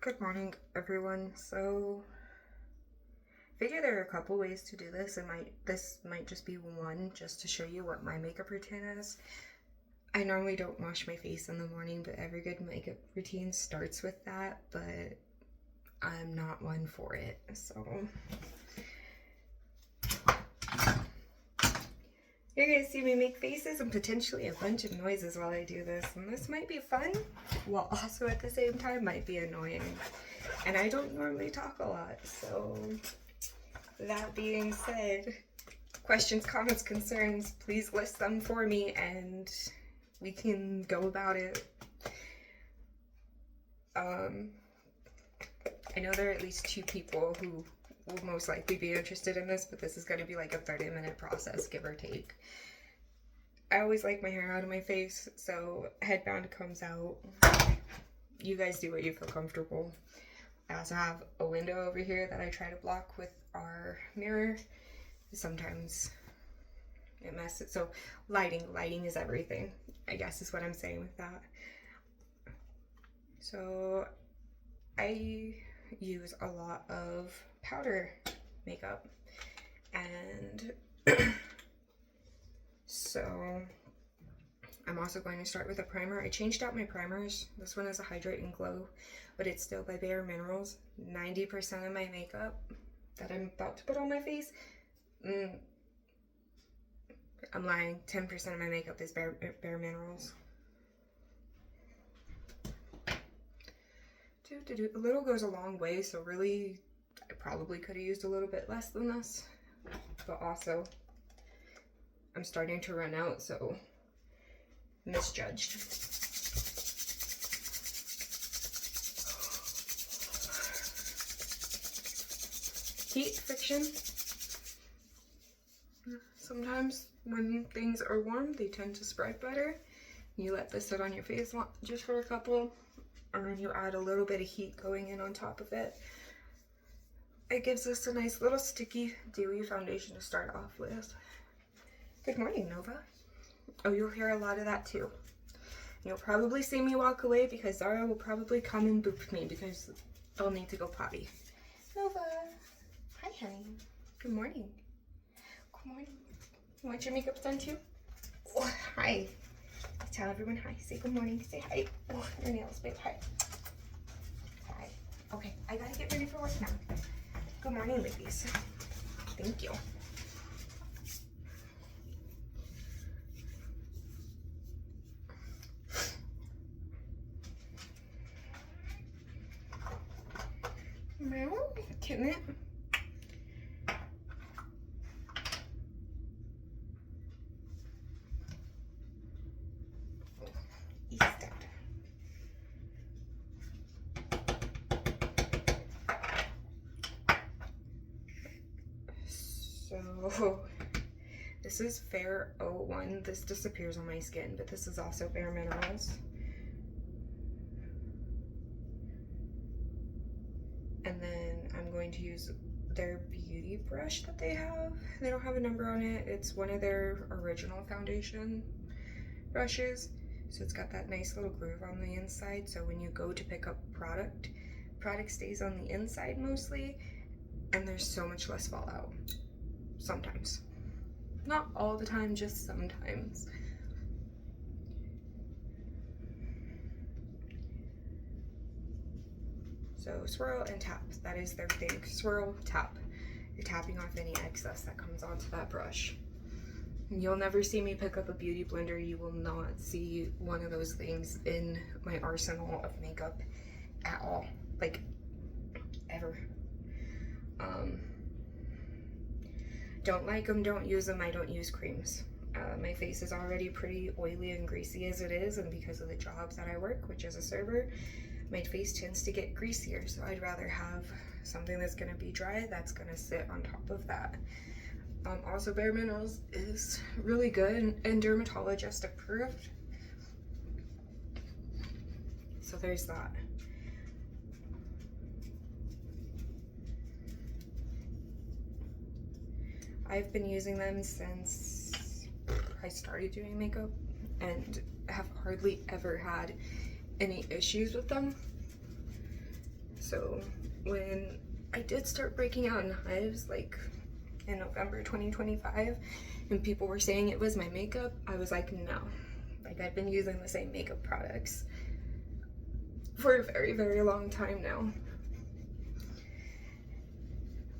Good morning, everyone. So, I figure there are a couple ways to do this. This might just be one, just to show you what my makeup routine is. I normally don't wash my face in the morning, but every good makeup routine starts with that. But I'm not one for it, so you're gonna see me make faces and potentially a bunch of noises while I do this, and this might be fun, while also at the same time might be annoying. And I don't normally talk a lot, so that being said, questions, comments, concerns, please list them for me and we can go about it. I know there are at least 2 people who will most likely be interested in this, but this is going to be like a 30-minute process, give or take. I always like my hair out of my face, so headband comes out. You guys do what you feel comfortable. I also have a window over here that I try to block with our mirror. Sometimes it messes. So lighting is everything, I guess is what I'm saying with that. So I use a lot of powder makeup, and so I'm also going to start with a primer. I changed out my primers. This one is a Hydrate and Glow, but it's still by Bare Minerals. 90% of my makeup that I'm about to put on my face, I'm lying, 10% of my makeup is Bare Minerals. A little goes a long way, so really I probably could have used a little bit less than this, but also I'm starting to run out, so misjudged. Heat friction. Sometimes when things are warm, they tend to spread better. You let this sit on your face just for a couple, and then you add a little bit of heat going in on top of it. It gives us a nice little sticky, dewy foundation to start off with. Good morning, Nova. Oh, you'll hear a lot of that too. You'll probably see me walk away because Zara will probably come and boop me because I'll need to go potty. Nova. Hi, honey. Good morning. Good morning. You want your makeup done too? Oh, hi. Tell everyone hi. Say good morning. Say hi. Oh, your nails, babe. Hi. Hi. Okay, I gotta get ready for work now. Good morning, ladies. Thank you. Well, getting it. So this is Fair 01. This disappears on my skin, but this is also Bare Minerals. And then I'm going to use their beauty brush that they have. They don't have a number on it. It's one of their original foundation brushes. So it's got that nice little groove on the inside. So when you go to pick up product stays on the inside mostly, and there's so much less fallout. Sometimes. Not all the time, just sometimes. So swirl and tap, that is their thing. Swirl, tap. You're tapping off any excess that comes onto that brush. You'll never see me pick up a beauty blender. You will not see one of those things in my arsenal of makeup at all. Like, ever. Don't like them, don't use them. I don't use creams. My face is already pretty oily and greasy as it is, and because of the jobs that I work, which is a server, my face tends to get greasier, so I'd rather have something that's going to be dry that's going to sit on top of that. Also, Bare Minerals is really good and dermatologist approved, so there's that. I've been using them since I started doing makeup and have hardly ever had any issues with them. So when I did start breaking out in hives, like in November 2025, and people were saying it was my makeup, I was like, no. Like, I've been using the same makeup products for a very, very long time now.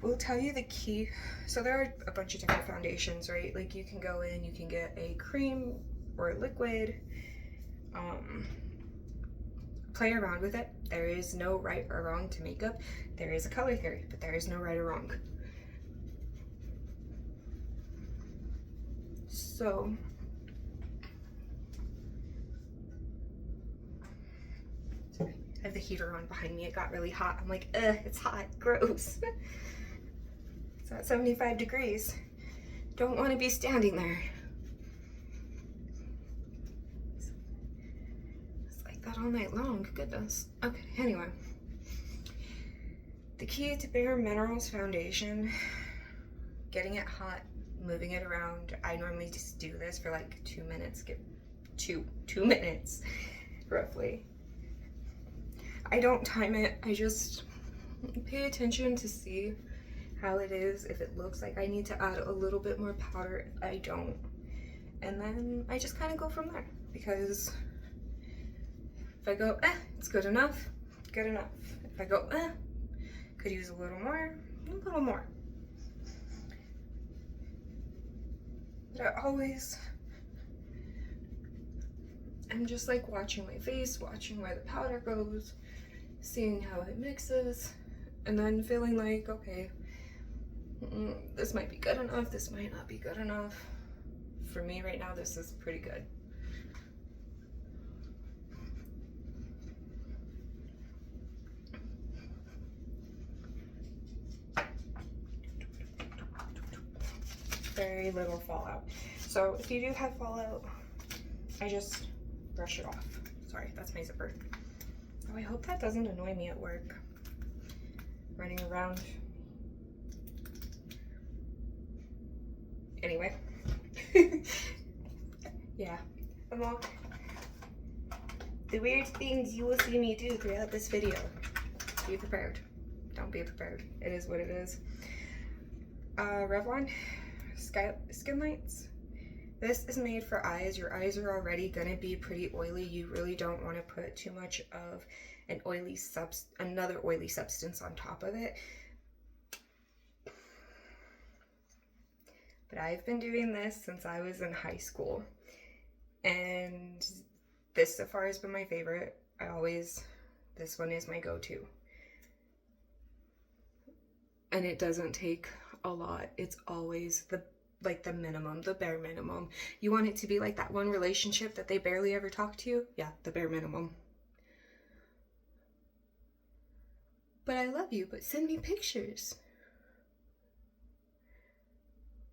We'll tell you the key. So there are a bunch of different foundations, right? Like, you can go in, you can get a cream or a liquid. Play around with it. There is no right or wrong to makeup. There is a color theory, but there is no right or wrong. So sorry, I have the heater on behind me. It got really hot. I'm like, ugh, it's hot, gross. It's at 75 degrees. Don't want to be standing there. It's like that all night long, goodness. Okay, anyway. The key to Bare Minerals foundation, getting it hot, moving it around. I normally just do this for like 2 minutes, get two minutes, roughly. I don't time it, I just pay attention to see how it is. If it looks like I need to add a little bit more powder, I don't. And then I just kind of go from there, because if I go, it's good enough, good enough. If I go, could use a little more, a little more. But I always, I'm just like watching my face, watching where the powder goes, seeing how it mixes, and then feeling like, okay, this might be good enough, this might not be good enough. For me right now, this is pretty good. Very little fallout. So if you do have fallout, I just brush it off. Sorry, that's my zipper. Oh, I hope that doesn't annoy me at work. Running around. Anyway. Yeah. The weird things you will see me do throughout this video. Be prepared. Don't be prepared. It is what it is. Revlon Skin Lights. This is made for eyes. Your eyes are already gonna be pretty oily. You really don't want to put too much of an another oily substance on top of it. But I've been doing this since I was in high school, and this so far has been my favorite. This one is my go-to. And it doesn't take a lot. It's always the minimum, the bare minimum. You want it to be like that one relationship that they barely ever talk to you? Yeah, the bare minimum. But I love you, but send me pictures.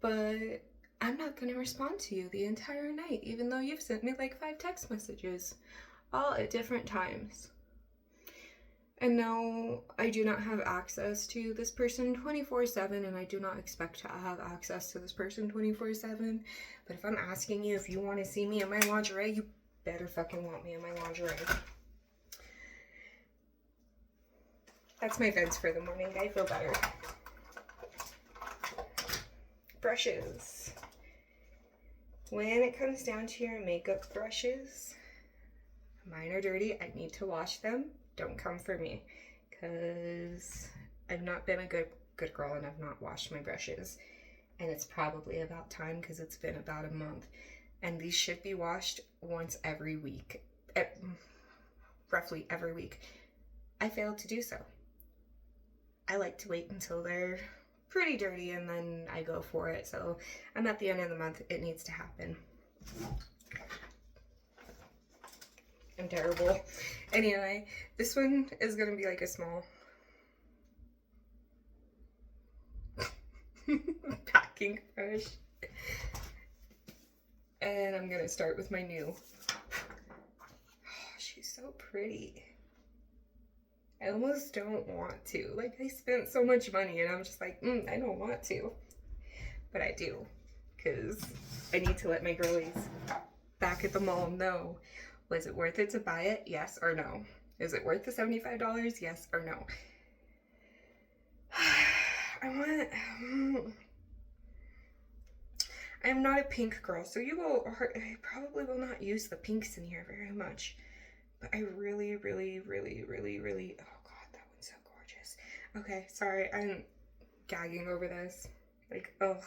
But I'm not gonna respond to you the entire night, even though you've sent me like 5 text messages, all at different times. And no, I do not have access to this person 24/7, and I do not expect to have access to this person 24/7. But if I'm asking you if you want to see me in my lingerie, you better fucking want me in my lingerie. That's my vents for the morning. I feel better. Brushes. When it comes down to your makeup brushes, mine are dirty. I need to wash them. Don't come for me, because I've not been a good girl and I've not washed my brushes. And it's probably about time, because it's been about a month. And these should be washed once every week. Roughly every week. I failed to do so. I like to wait until they're pretty dirty and then I go for it. So I'm at the end of the month. It needs to happen. I'm terrible. Anyway, this one is going to be like a small packing brush. And I'm going to start with my new. Oh, she's so pretty. I almost don't want to. Like, I spent so much money and I'm just like, I don't want to. But I do. Because I need to let my girlies back at the mall know. Was it worth it to buy it? Yes or no? Is it worth the $75? Yes or no? I'm not a pink girl, so I probably will not use the pinks in here very much. But I really, really, really, really, really, oh God, that one's so gorgeous. Okay, sorry, I'm gagging over this. Like, oh,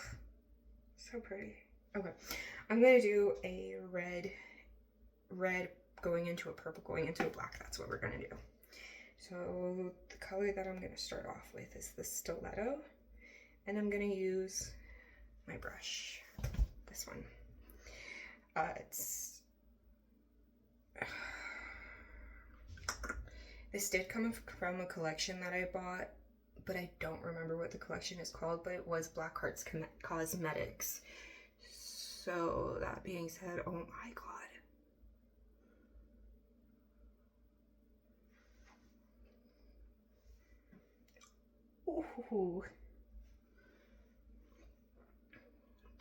so pretty. Okay, I'm gonna do a red going into a purple, going into a black. That's what we're gonna do. So the color that I'm gonna start off with is the Stiletto, and I'm gonna use my brush, this one. This did come from a collection that I bought, but I don't remember what the collection is called, but it was Black Hearts Cosmetics. So that being said, oh my God. Ooh.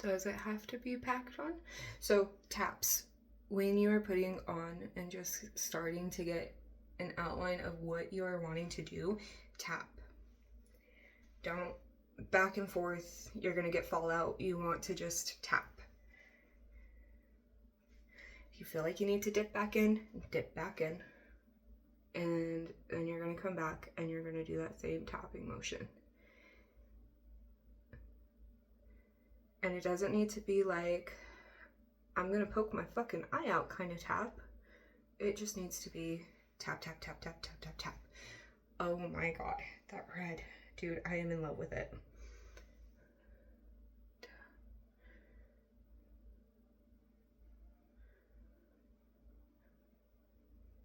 Does it have to be packed on? So taps, when you are putting on and just starting to get an outline of what you are wanting to do, tap. Don't back and forth, you're gonna get fallout. You want to just tap. If you feel like you need to dip back in, dip back in. And then you're gonna come back and you're gonna do that same tapping motion. And it doesn't need to be like, I'm gonna poke my fucking eye out kind of tap. It just needs to be tap, tap, tap, tap, tap, tap, tap. Oh my God, that red. Dude, I am in love with it.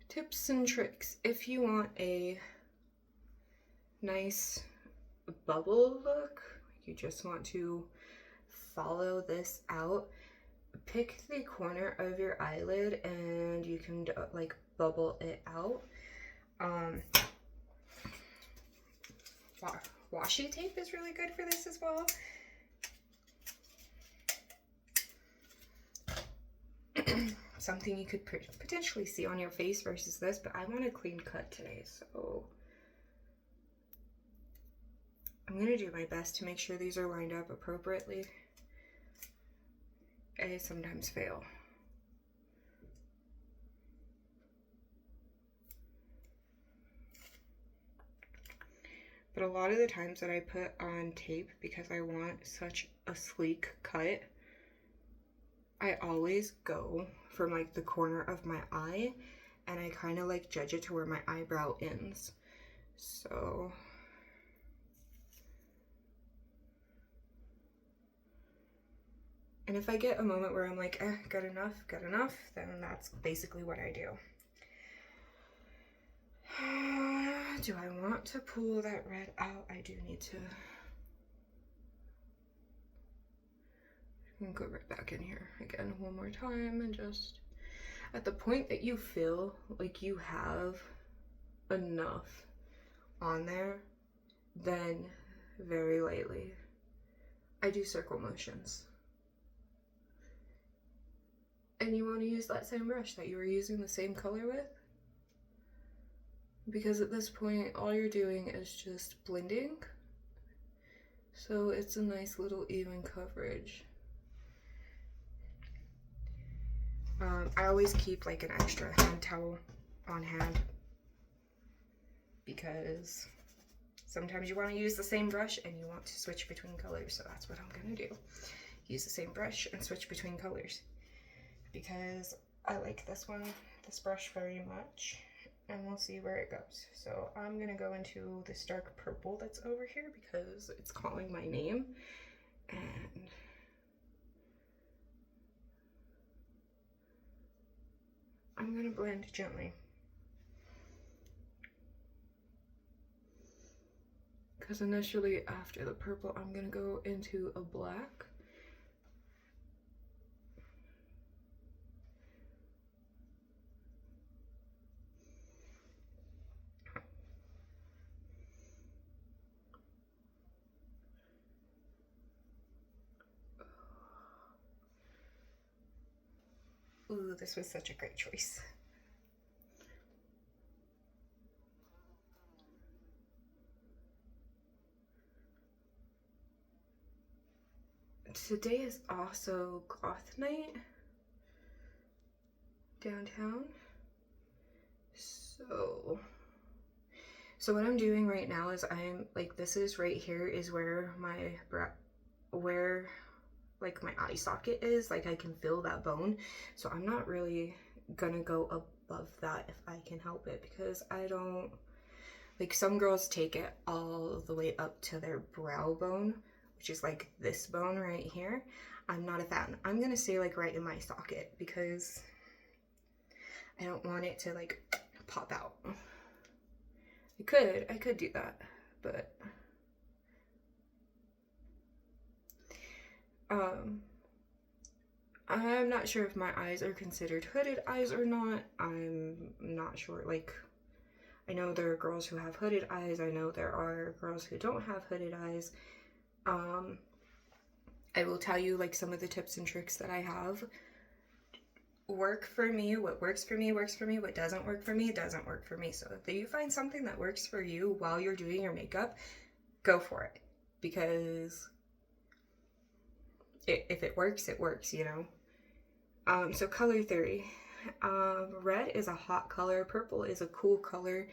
Tips and tricks. If you want a nice bubble look, you just want to follow this out, pick the corner of your eyelid and you can like bubble it out. Washi tape is really good for this as well. Something you could potentially see on your face versus this, but I want a clean cut today, so I'm gonna do my best to make sure these are lined up appropriately. I sometimes fail. But a lot of the times that I put on tape, because I want such a sleek cut, I always go from like the corner of my eye and I kind of like judge it to where my eyebrow ends. So and if I get a moment where I'm like, good enough, then that's basically what I do. Do I want to pull that red out? I do need to. I'm gonna go right back in here again one more time and just at the point that you feel like you have enough on there, then very lightly. I do circle motions. And you want to use that same brush that you were using the same color with, because at this point all you're doing is just blending, so it's a nice little even coverage. I always keep like an extra hand towel on hand because sometimes you want to use the same brush and you want to switch between colors, so that's what I'm gonna do. Use the same brush and switch between colors because I like this brush very much, and we'll see where it goes. So I'm gonna go into this dark purple that's over here because it's calling my name, and I'm gonna blend gently. Because initially after the purple, I'm gonna go into a black. Ooh, this was such a great choice. today is also goth night downtown. So what I'm doing right now is I'm like, this is right here is where my where like my eye socket is, like I can feel that bone. So I'm not really gonna go above that if I can help it, because I don't like, some girls take it all the way up to their brow bone, which is like this bone right here. I'm not a fan. I'm gonna stay like right in my socket because I don't want it to like pop out. I could do that, but I'm not sure if my eyes are considered hooded eyes or not. I'm not sure. Like, I know there are girls who have hooded eyes. I know there are girls who don't have hooded eyes. I will tell you like some of the tips and tricks that I have work for me. What works for me works for me. What doesn't work for me doesn't work for me. So if you find something that works for you while you're doing your makeup, go for it, because if it works, it works, you know. So color theory. Red is a hot color. Purple is a cool color.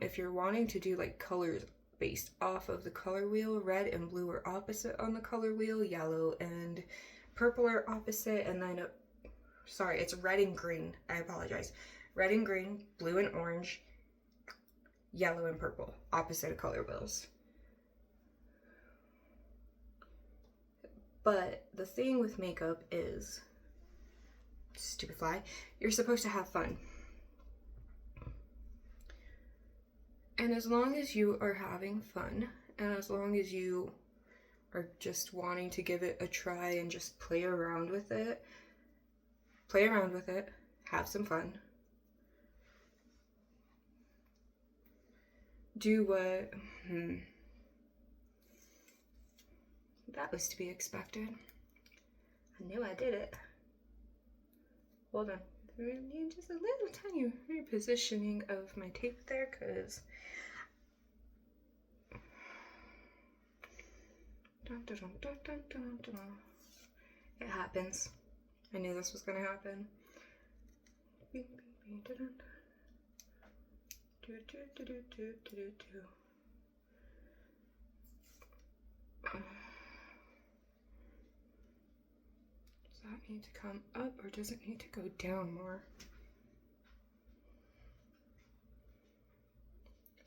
If you're wanting to do like colors based off of the color wheel, red and blue are opposite on the color wheel. Yellow and purple are opposite. And then, sorry, it's red and green. I apologize. Red and green, blue and orange, yellow and purple, opposite of color wheels. But the thing with makeup is, stupid fly, you're supposed to have fun. And as long as you are having fun, and as long as you are just wanting to give it a try and just play around with it, have some fun. Do what, that was to be expected. I knew I did it. Hold on. Just a little tiny repositioning of my tape there, because it happens. I knew this was gonna happen. Does that need to come up or does it need to go down more?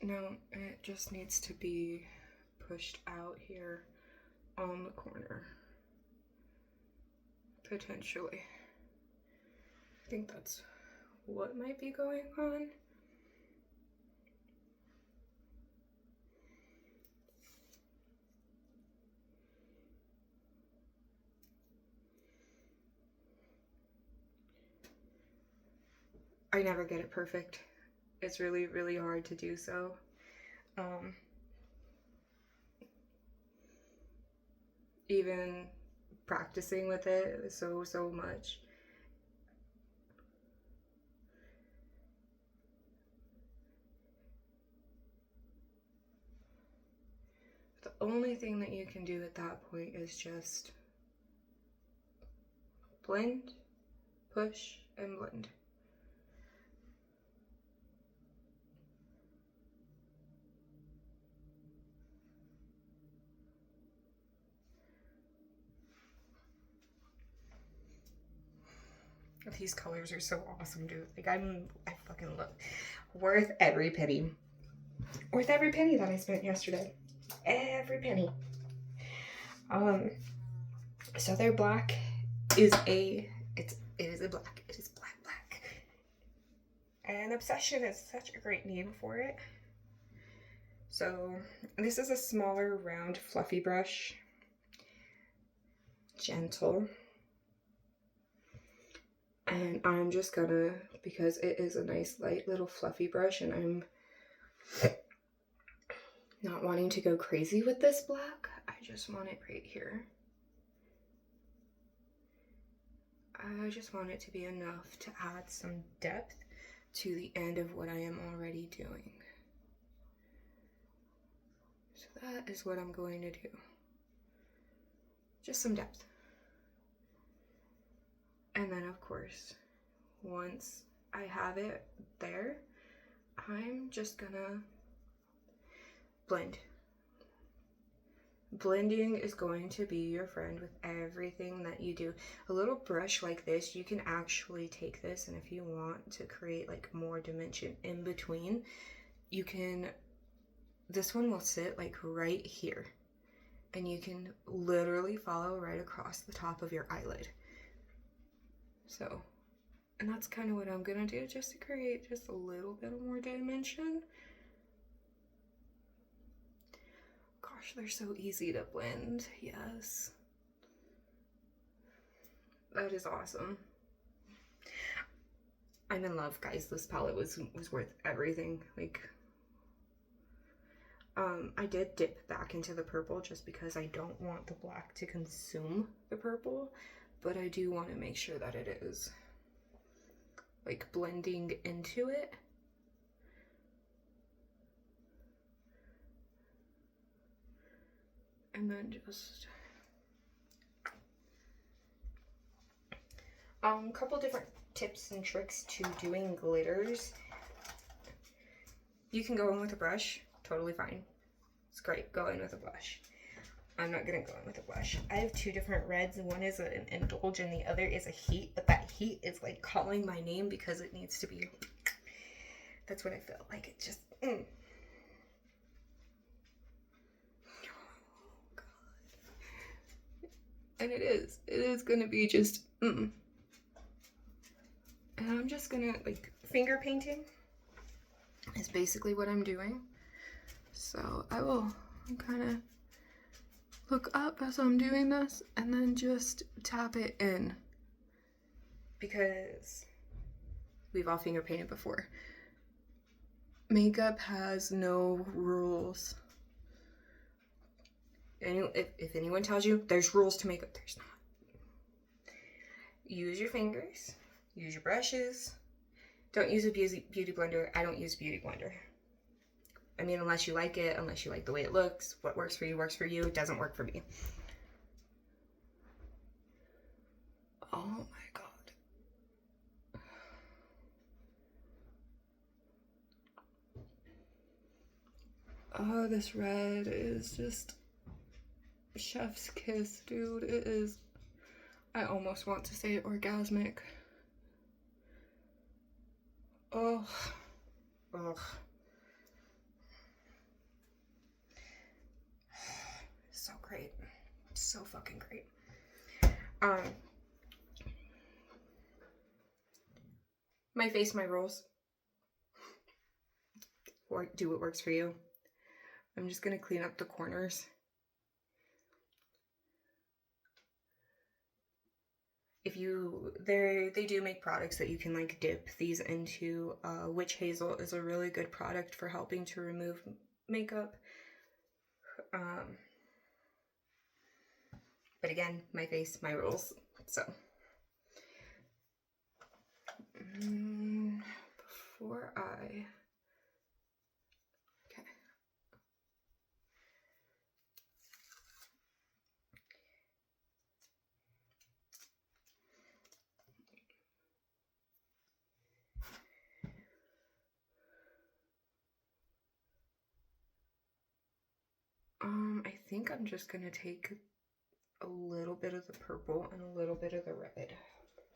No, it just needs to be pushed out here on the corner. Potentially. I think that's what might be going on. I never get it perfect. It's really, really hard to do so. Even practicing with it so much. The only thing that you can do at that point is just blend, push, and blend. These colors are so awesome, dude. Like, I fucking love, worth every penny. Worth every penny that I spent yesterday. Every penny. So their black is it is a black. It is black. And Obsession is such a great name for it. So this is a smaller, round, fluffy brush. Gentle. And I'm just gonna, because it is a nice light little fluffy brush and I'm not wanting to go crazy with this black, I just want it right here. I just want it to be enough to add some depth to the end of what I am already doing. So that is what I'm going to do. Just some depth. And then of course, once I have it there, I'm just gonna blend. Blending is going to be your friend with everything that you do. A little brush like this, you can actually take this, and if you want to create like more dimension in between, you can, this one will sit like right here, and you can literally follow right across the top of your eyelid. So, and that's kind of what I'm gonna do, just to create just a little bit of more dimension. Gosh, they're so easy to blend. Yes. That is awesome. I'm in love, guys. This palette was worth everything. Like, I did dip back into the purple just because I don't want the black to consume the purple, but I do want to make sure that it is like blending into it. And then just a couple different tips and tricks to doing glitters. You can go in with a brush, totally fine. It's great, go in with a blush. I'm not gonna go in with a blush. I have two different reds. One is an Indulge and the other is a Heat, but that Heat is like calling my name because it needs to be, that's what I feel like. It just, Oh God. And it is gonna be just, And I'm just gonna, like, finger painting is basically what I'm doing. So I will kind of look up as I'm doing this and then just tap it in, because we've all finger painted before. Makeup has no rules. If anyone tells you there's rules to makeup, there's not. Use your fingers, use your brushes. Don't use a beauty blender. I don't use a beauty blender. I mean, unless you like it, unless you like the way it looks. What works for you works for you. It doesn't work for me. Oh my God. Oh, this red is just chef's kiss, dude. It is, I almost want to say orgasmic. Oh, ugh. So great. So fucking great. My face, my rules. Or do what works for you. I'm just gonna clean up the corners. If you, they do make products that you can like dip these into. Witch Hazel is a really good product for helping to remove makeup. But again, my face, my rules. So before I, okay. I think I'm just gonna take a little bit of the purple and a little bit of the red.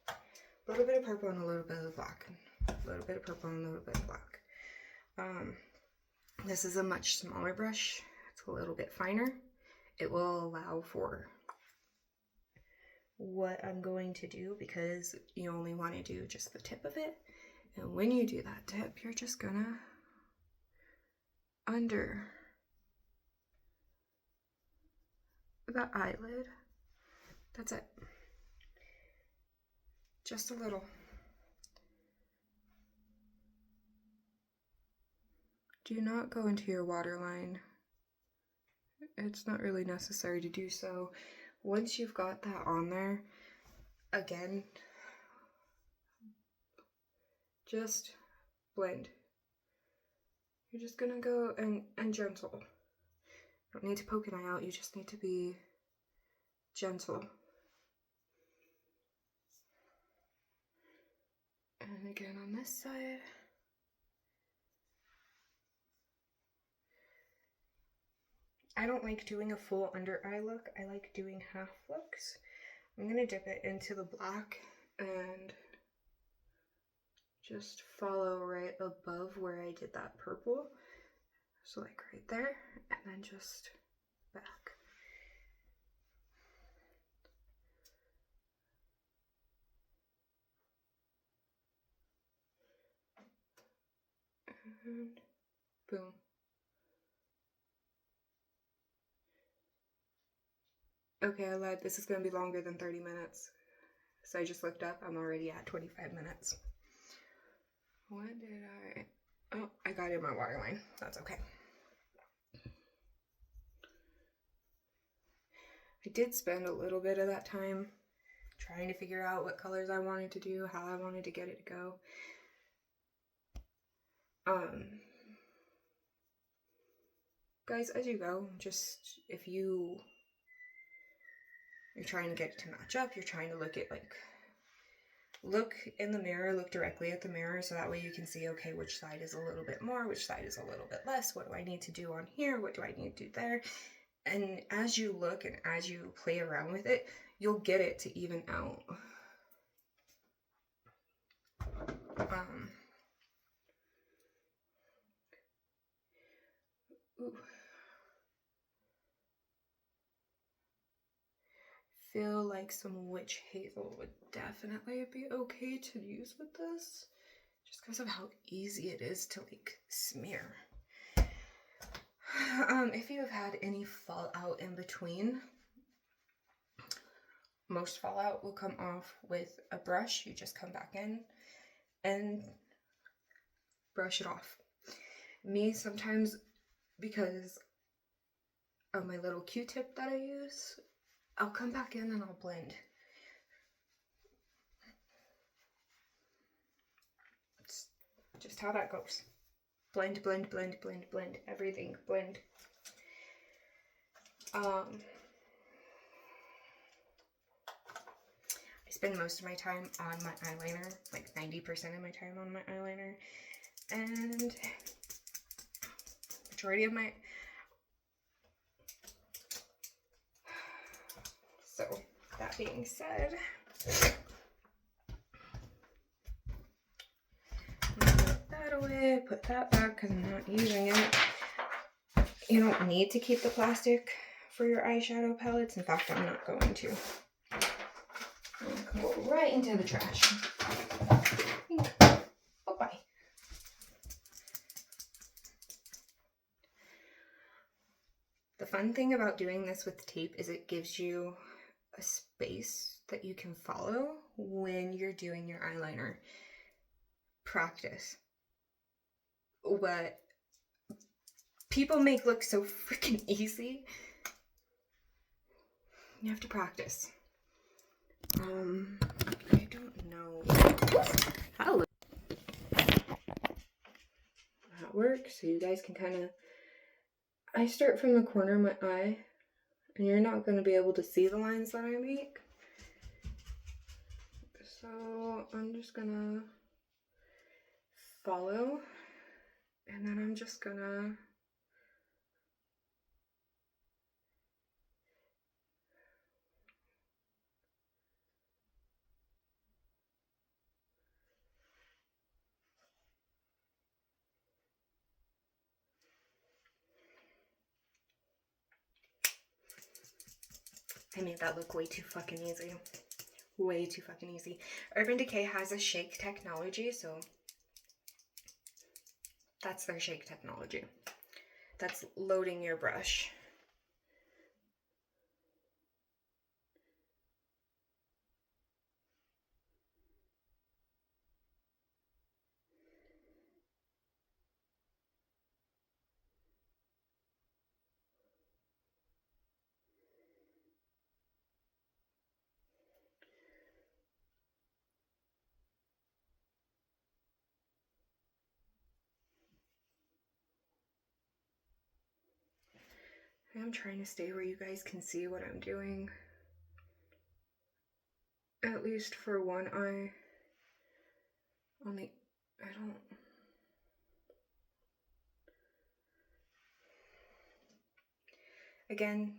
A little bit of purple and a little bit of the black. A little bit of purple and a little bit of black. This is a much smaller brush. It's a little bit finer. It will allow for what I'm going to do because you only want to do just the tip of it. And when you do that tip, you're just gonna under the eyelid. That's it. Just a little. Do not go into your waterline. It's not really necessary to do so. Once you've got that on there, again, just blend. You're just gonna go and gentle. You don't need to poke an eye out, you just need to be gentle. And again on this side. I don't like doing a full under eye look. I like doing half looks. I'm gonna dip it into the black and just follow right above where I did that purple. So like right there, and then just back. And boom. Okay, I lied. This is going to be longer than 30 minutes. So I just looked up. I'm already at 25 minutes. What did I... Oh, I got in my waterline. That's okay. I did spend a little bit of that time trying to figure out what colors I wanted to do, how I wanted to get it to go. Guys, as you go, just if you're trying to get it to match up, you're trying to look at look in the mirror, look directly at the mirror so that way you can see, okay, which side is a little bit more, which side is a little bit less, what do I need to do on here, what do I need to do there? And as you look and as you play around with it, you'll get it to even out. Ooh. Feel like some witch hazel would definitely be okay to use with this, just because of how easy it is to like smear. If you have had any fallout in between, most fallout will come off with a brush. You just come back in and brush it off. Me, sometimes, because of my little Q-tip that I use, I'll come back in and I'll blend. It's just how that goes. Blend, blend, blend, blend, blend. Everything, blend. I spend most of my time on my eyeliner, like 90% of my time on my eyeliner. And majority of my... So, that being said, I'm gonna put that away, put that back because I'm not using it. You don't need to keep the plastic for your eyeshadow palettes. In fact, I'm not going to. I'm gonna go right into the trash. Bye-bye. The fun thing about doing this with tape is it gives you a space that you can follow when you're doing your eyeliner. Practice. What people make look so freaking easy, you have to practice. I don't know how that works, so you guys can kind of... I start from the corner of my eye, and you're not going to be able to see the lines that I make. So I'm just gonna follow, and then I'm just gonna I made that look way too fucking easy. Way too fucking easy. Urban Decay has a shake technology, so that's their shake technology. That's loading your brush. I'm trying to stay where you guys can see what I'm doing. At least for one eye. Again,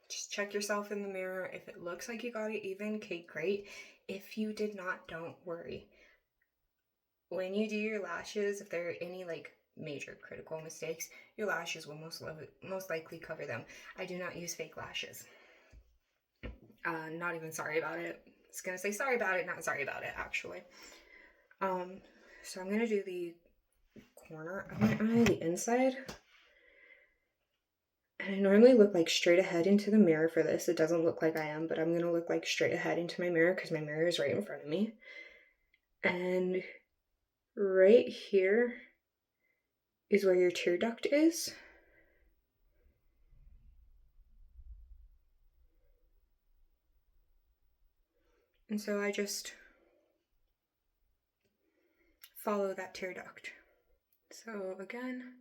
just check yourself in the mirror. If it looks like you got it even, okay, great. If you did not, don't worry. When you do your lashes, if there are any like major critical mistakes, your lashes will most likely cover them. I do not use fake lashes. Not even sorry about it. I was gonna say sorry about it, not sorry about it, actually. So I'm gonna do the corner of my eye, the inside. And I normally look like straight ahead into the mirror for this. It doesn't look like I am, but I'm gonna look like straight ahead into my mirror because my mirror is right in front of me. And right here is where your tear duct is. And so I just follow that tear duct. So again,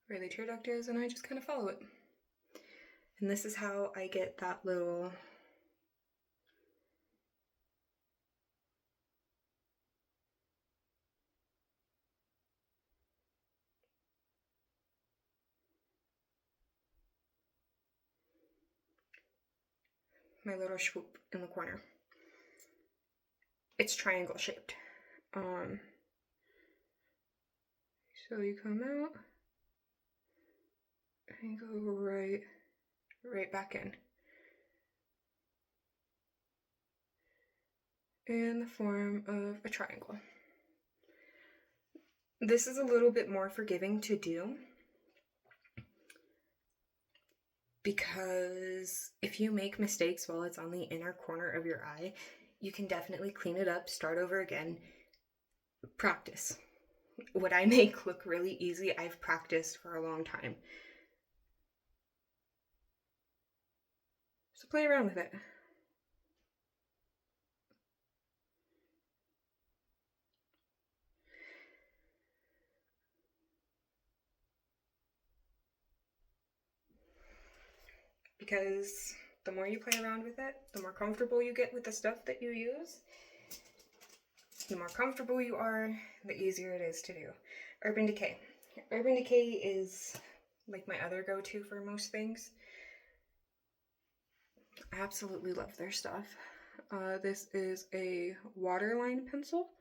where the tear duct is, and I just kind of follow it. And this is how I get that little my little swoop in the corner. It's triangle shaped. So you come out and go right back in the form of a triangle. This is a little bit more forgiving to do because if you make mistakes while it's on the inner corner of your eye, you can definitely clean it up, start over again, practice. What I make look really easy, I've practiced for a long time. So play around with it. Because the more you play around with it, the more comfortable you get with the stuff that you use. The more comfortable you are, the easier it is to do. Urban Decay. Urban Decay is like my other go-to for most things. I absolutely love their stuff. This is a waterline pencil.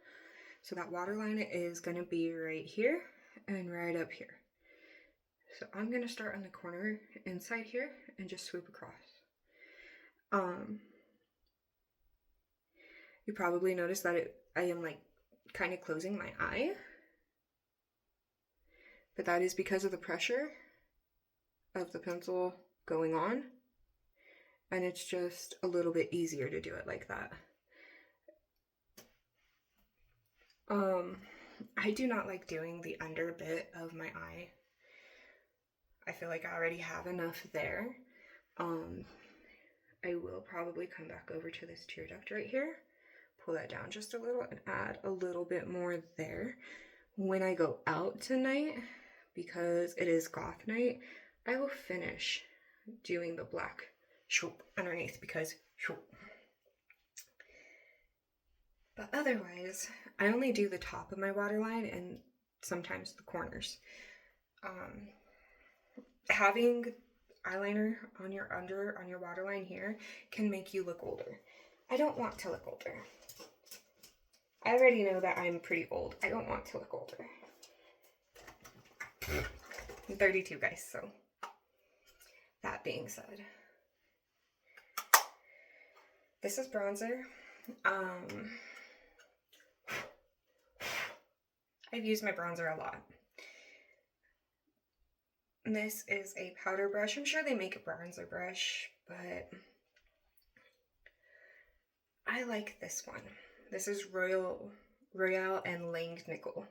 So that waterline is going to be right here and right up here. So I'm going to start on the corner inside here and just swoop across. You probably noticed that I am like kind of closing my eye. But that is because of the pressure of the pencil going on. And it's just a little bit easier to do it like that. I do not like doing the under bit of my eye. I feel like I already have enough there. I will probably come back over to this tear duct right here, pull that down just a little and add a little bit more there. When I go out tonight, because it is goth night, I will finish doing the black shoop underneath because shoop. But otherwise, I only do the top of my waterline and sometimes the corners. Having eyeliner on your waterline here can make you look older. I don't want to look older. I already know that I'm pretty old. I don't want to look older. I'm 32, guys, so that being said, this is bronzer. I've used my bronzer a lot. This is a powder brush. I'm sure they make a bronzer brush, but I like this one. This is Royale and Langnickel.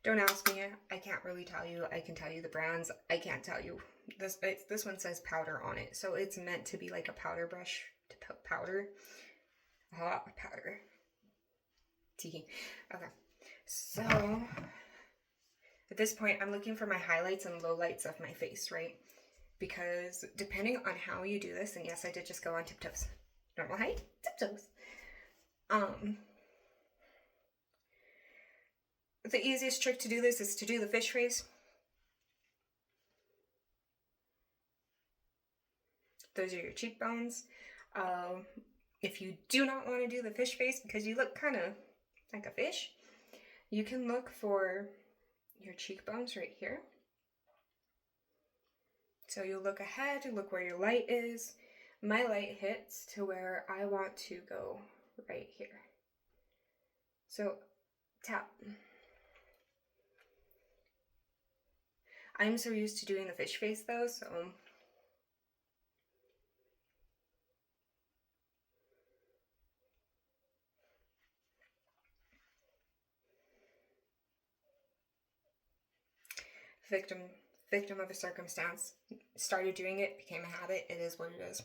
Don't ask me, I can't really tell you. I can tell you the brands. I can't tell you. This one says powder on it, so it's meant to be like a powder brush to powder. Hot powder. Tea. Okay. So at this point, I'm looking for my highlights and lowlights of my face, right? Because depending on how you do this, and yes, I did just go on tiptoes. Normal height, tiptoes. The easiest trick to do this is to do the fish face. Those are your cheekbones. If you do not want to do the fish face because you look kind of like a fish, you can look for your cheekbones right here. So you look ahead, look where your light is. My light hits to where I want to go right here. So tap. I'm so used to doing the fish face though, so victim of a circumstance. Started doing it, became a habit. It is what it is.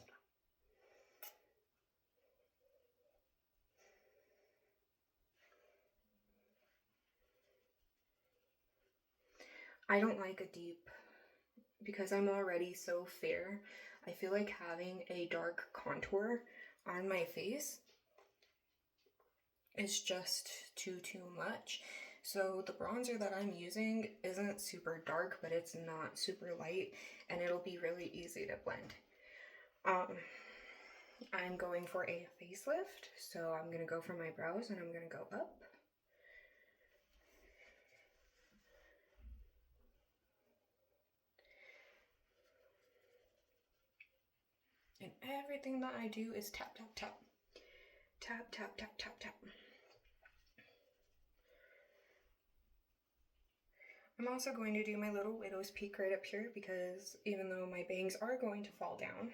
I don't like a deep, because I'm already so fair. I feel like having a dark contour on my face is just too much. So the bronzer that I'm using isn't super dark, but it's not super light, and it'll be really easy to blend. I'm going for a facelift, so I'm gonna go for my brows and I'm gonna go up. And everything that I do is tap, tap, tap. Tap, tap, tap, tap, tap. I'm also going to do my little widow's peak right up here because even though my bangs are going to fall down,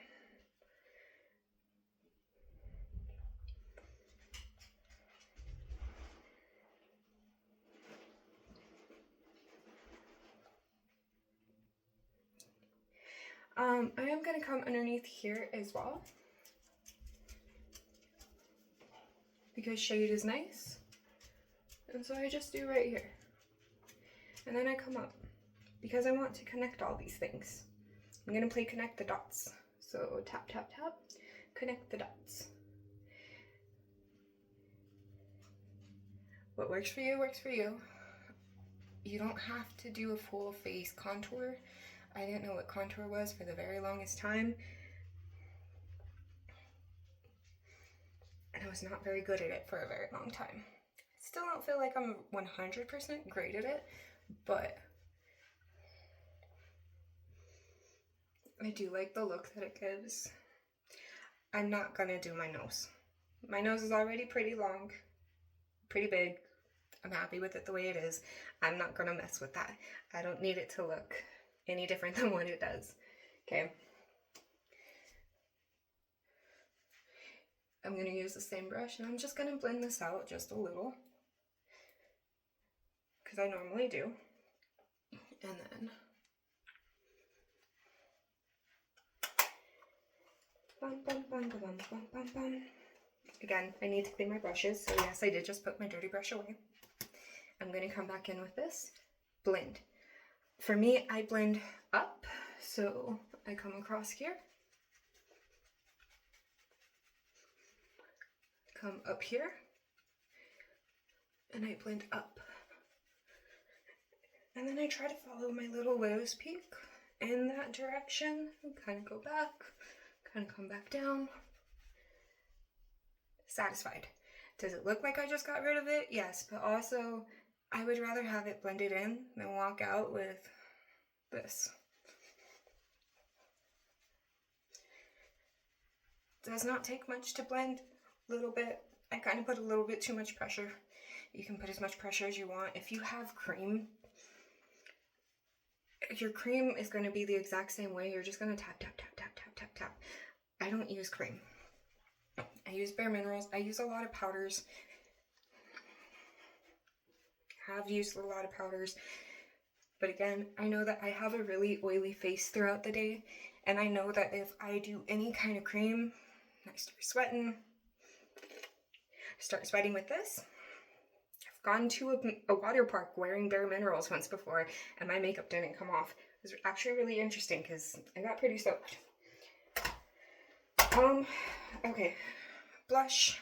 I am going to come underneath here as well because shade is nice. And so I just do right here. And then I come up because I want to connect all these things. I'm going to play connect the dots. So tap, tap, tap, connect the dots. What works for you works for you. You don't have to do a full face contour. I didn't know what contour was for the very longest time. And I was not very good at it for a very long time. Still don't feel like I'm 100% great at it, but I do like the look that it gives. I'm not gonna do my nose. My nose is already pretty long, pretty big. I'm happy with it the way it is. I'm not gonna mess with that. I don't need it to look any different than what it does. Okay. I'm gonna use the same brush and I'm just gonna blend this out just a little, because I normally do. And then bum, bum, bum, bum, bum, bum, bum. Again, I need to clean my brushes, so yes, I did just put my dirty brush away. I'm gonna come back in with this, blend. For me, I blend up, so I come across here, come up here, and I blend up. And then I try to follow my little widow's peak in that direction, kind of go back, kind of come back down. Satisfied. Does it look like I just got rid of it? Yes, but also I would rather have it blended in than walk out with this. Does not take much to blend. A little bit. I kind of put a little bit too much pressure. You can put as much pressure as you want. If you have cream, your cream is going to be the exact same way. You're just going to tap, tap, tap, tap, tap, tap, tap. I don't use cream. I use Bare Minerals. I use a lot of powders. Have used a lot of powders. But again, I know that I have a really oily face throughout the day. And I know that if I do any kind of cream, I start sweating. I start sweating with this. gone to a water park wearing Bare Minerals once before, and my makeup didn't come off. It was actually really interesting because I got pretty soaked. Okay, blush.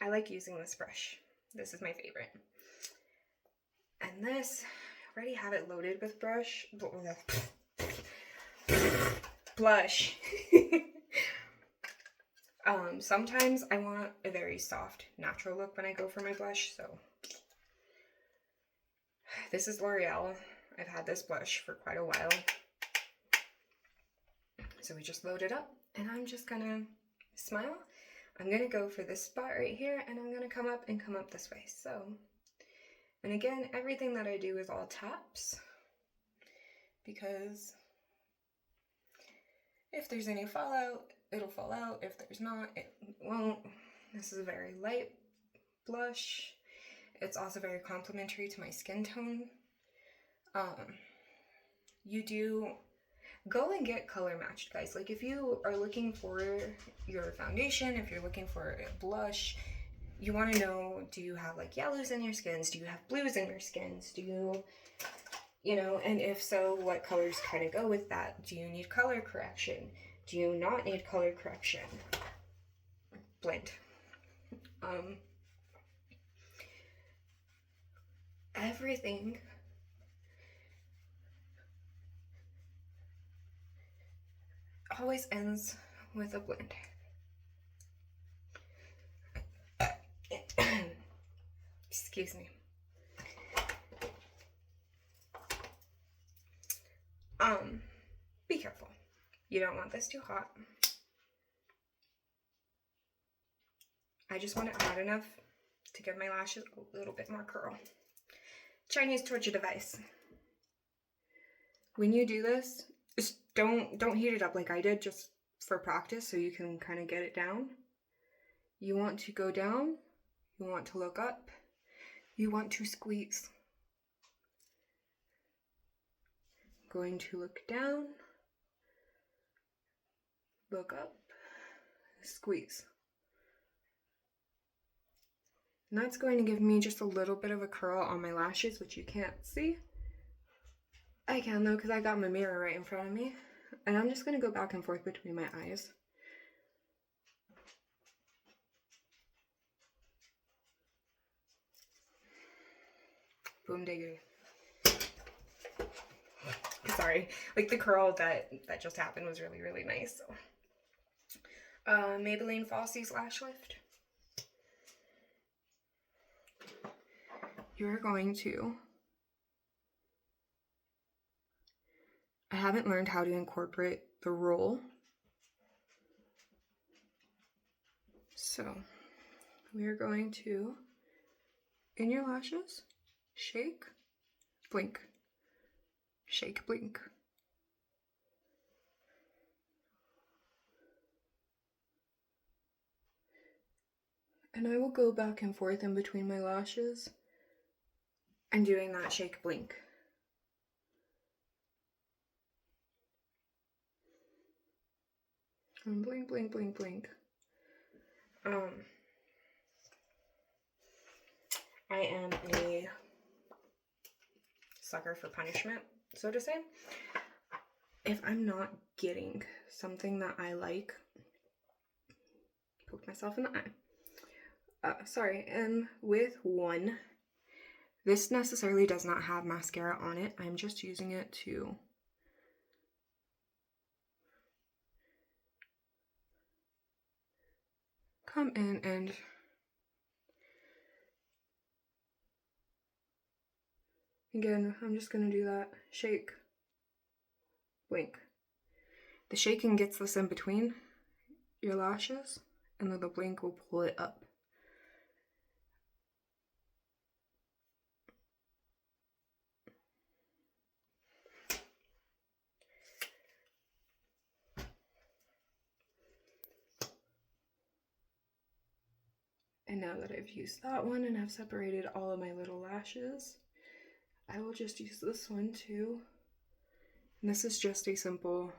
I like using this brush. This is my favorite. And this, I already have it loaded with blush. Sometimes I want a very soft, natural look when I go for my blush, so this is L'Oreal. I've had this blush for quite a while. So we just load it up, and I'm just gonna smile. I'm gonna go for this spot right here, and I'm gonna come up this way. So, and again, everything that I do is all taps, because if there's any fallout, it'll fall out. If there's not, it won't. This is a very light blush. It's also very complementary to my skin tone. You do go and get color matched, guys. Like if you are looking for your foundation, if you're looking for a blush, you want to know, do you have like yellows in your skins? Do you have blues in your skins? Do you know, and if so, what colors kind of go with that? Do you need color correction? Do you not need color correction? Blend. Everything always ends with a blend. Excuse me. Be careful. You don't want this too hot. I just want to add enough to give my lashes a little bit more curl. Chinese torture device. When you do this, just don't heat it up like I did, just for practice so you can kind of get it down. You want to go down, you want to look up, you want to squeeze. Going to look down, look up, squeeze. And that's going to give me just a little bit of a curl on my lashes, which you can't see. I can though, because I got my mirror right in front of me. And I'm just going to go back and forth between my eyes. Boom diggity. Sorry, like the curl that just happened was really, really nice. So, Maybelline Falsies Lash Lift. You're going to... I haven't learned how to incorporate the roll. So, we are going to, in your lashes, shake, blink. Shake, blink. And I will go back and forth in between my lashes and doing that shake, blink. And blink, blink, blink, blink. I am a sucker for punishment, so to say. If I'm not getting something that I like, poke myself in the eye. Sorry, and with one, this necessarily does not have mascara on it. I'm just using it to come in and again, I'm just gonna do that. Shake, blink. The shaking gets this in between your lashes, and then the blink will pull it up. And now that I've used that one and I've separated all of my little lashes, I will just use this one too. And this is just a simple,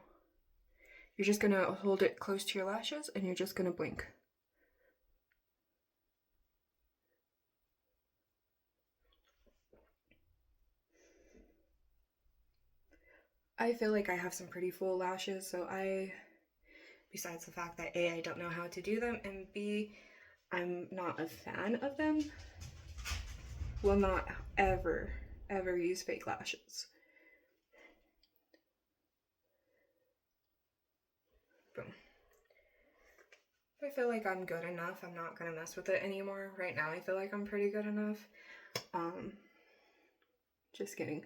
you're just gonna hold it close to your lashes and you're just gonna blink. I feel like I have some pretty full lashes, so besides the fact that A, I don't know how to do them, and B, I'm not a fan of them, will not ever use fake lashes. Boom. I feel like I'm good enough. I'm not gonna mess with it anymore. Right now I feel like I'm pretty good enough. Just kidding.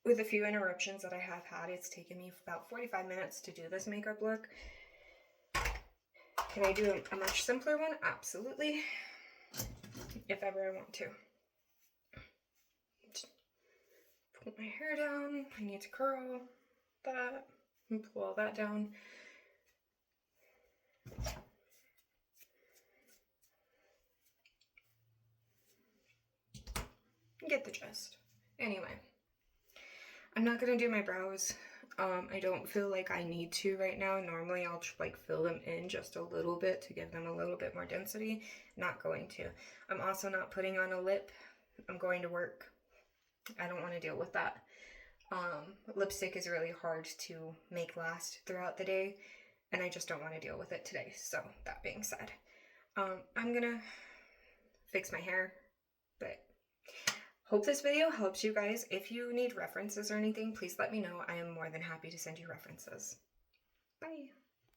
With a few interruptions that I have had, it's taken me about 45 minutes to do this makeup look. Can I do a much simpler one? Absolutely. If ever I want to. Put my hair down. I need to curl that and pull all that down. Get the gist. Anyway, I'm not gonna do my brows. I don't feel like I need to right now. Normally I'll like fill them in just a little bit to give them a little bit more density. Not going to. I'm also not putting on a lip. I'm going to work. I don't want to deal with that. Lipstick is really hard to make last throughout the day, and I just don't want to deal with it today. So that being said, I'm gonna fix my hair, but hope this video helps you guys. If you need references or anything, please let me know. I am more than happy to send you references. Bye.